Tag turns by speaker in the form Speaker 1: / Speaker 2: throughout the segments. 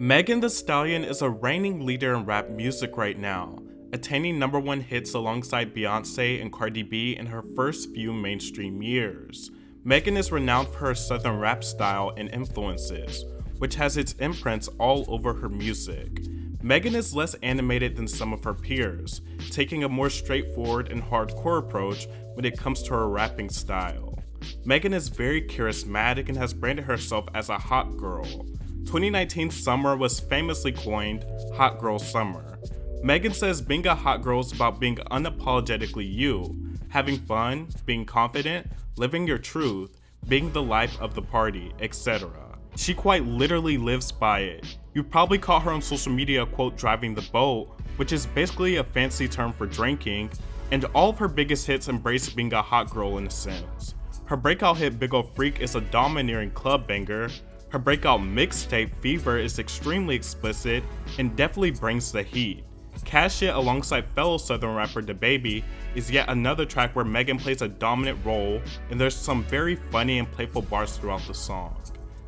Speaker 1: Megan Thee Stallion is a reigning leader in rap music right now, attaining #1 hits alongside Beyonce and Cardi B in her first few mainstream years. Megan is renowned for her southern rap style and influences, which has its imprints all over her music. Megan is less animated than some of her peers, taking a more straightforward and hardcore approach when it comes to her rapping style. Megan is very charismatic and has branded herself as a hot girl. 2019 summer was famously coined Hot Girl Summer. Megan says being a hot girl is about being unapologetically you, having fun, being confident, living your truth, being the life of the party, etc. She quite literally lives by it. You probably caught her on social media quote driving the boat, which is basically a fancy term for drinking, and all of her biggest hits embrace being a hot girl in a sense. Her breakout hit Big Ol' Freak is a domineering club banger. Her breakout mixtape Fever is extremely explicit and definitely brings the heat. Cash It alongside fellow southern rapper DaBaby is yet another track where Megan plays a dominant role, and there's some very funny and playful bars throughout the song.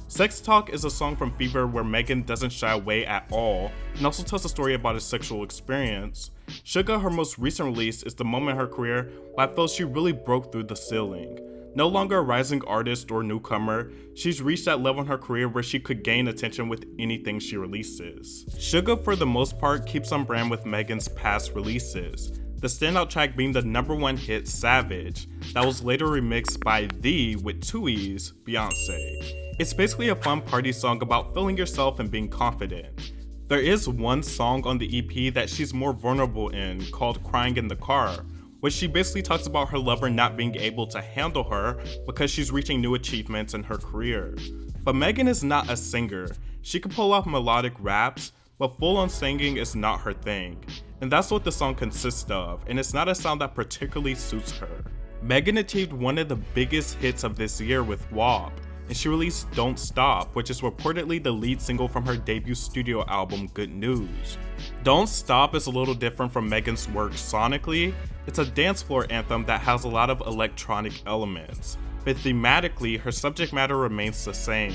Speaker 1: Sex Talk is a song from Fever where Megan doesn't shy away at all and also tells a story about a sexual experience. Suga, her most recent release, is the moment in her career where I felt she really broke through the ceiling. No longer a rising artist or newcomer, she's reached that level in her career where she could gain attention with anything she releases. Suga, for the most part, keeps on brand with Megan's past releases, the standout track being the #1 hit Savage, that was later remixed by The, with 2 E's, Beyonce. It's basically a fun party song about feeling yourself and being confident. There is one song on the EP that she's more vulnerable in, called Crying in the Car, which she basically talks about her lover not being able to handle her because she's reaching new achievements in her career. But Megan is not a singer. She can pull off melodic raps, but full-on singing is not her thing. And that's what the song consists of, and it's not a sound that particularly suits her. Megan achieved one of the biggest hits of this year with WAP, and she released Don't Stop, which is reportedly the lead single from her debut studio album Good News. Don't Stop is a little different from Megan's work sonically. It's a dance floor anthem that has a lot of electronic elements, but thematically her subject matter remains the same.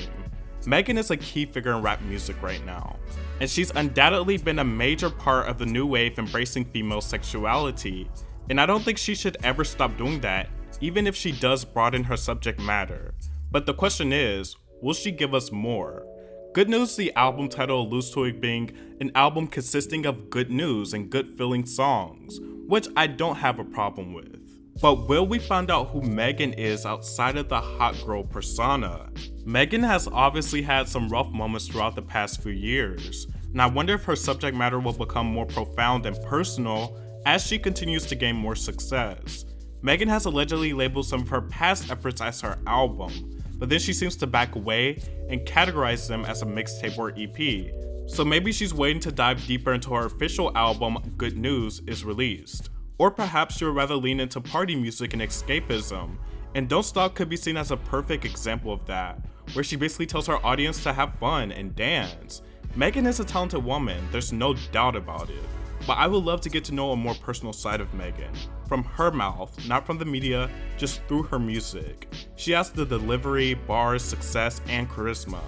Speaker 1: Megan is a key figure in rap music right now, and she's undoubtedly been a major part of the new wave embracing female sexuality, and I don't think she should ever stop doing that, even if she does broaden her subject matter. But the question is, will she give us more? Good News, the album title, alludes to it being an album consisting of good news and good feeling songs, which I don't have a problem with. But will we find out who Megan is outside of the hot girl persona? Megan has obviously had some rough moments throughout the past few years, and I wonder if her subject matter will become more profound and personal as she continues to gain more success. Megan has allegedly labeled some of her past efforts as her album, but then she seems to back away and categorize them as a mixtape or EP. So maybe she's waiting to dive deeper until her official album, Good News, is released. Or perhaps she'll rather lean into party music and escapism, and Don't Stop could be seen as a perfect example of that, where she basically tells her audience to have fun and dance. Megan is a talented woman, there's no doubt about it. But I would love to get to know a more personal side of Megan, from her mouth, not from the media, just through her music. She has the delivery, bars, success, and charisma.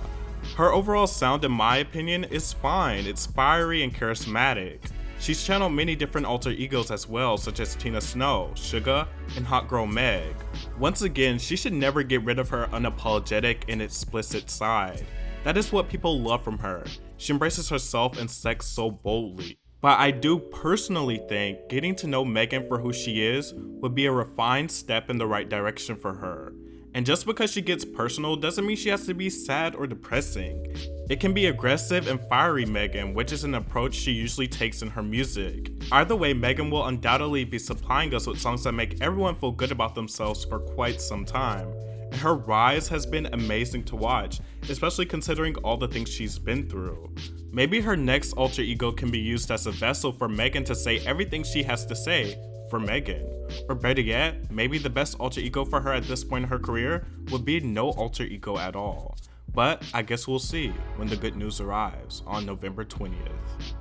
Speaker 1: Her overall sound, in my opinion, is fine. It's fiery and charismatic. She's channeled many different alter egos as well, such as Tina Snow, Suga, and Hot Girl Meg. Once again, she should never get rid of her unapologetic and explicit side. That is what people love from her. She embraces herself and sex so boldly. But I do personally think getting to know Megan for who she is would be a refined step in the right direction for her. And just because she gets personal doesn't mean she has to be sad or depressing. It can be aggressive and fiery Megan, which is an approach she usually takes in her music. Either way, Megan will undoubtedly be supplying us with songs that make everyone feel good about themselves for quite some time. And her rise has been amazing to watch, especially considering all the things she's been through. Maybe her next alter ego can be used as a vessel for Megan to say everything she has to say for Megan. Or better yet, maybe the best alter ego for her at this point in her career would be no alter ego at all. But I guess we'll see when the good news arrives on November 20th.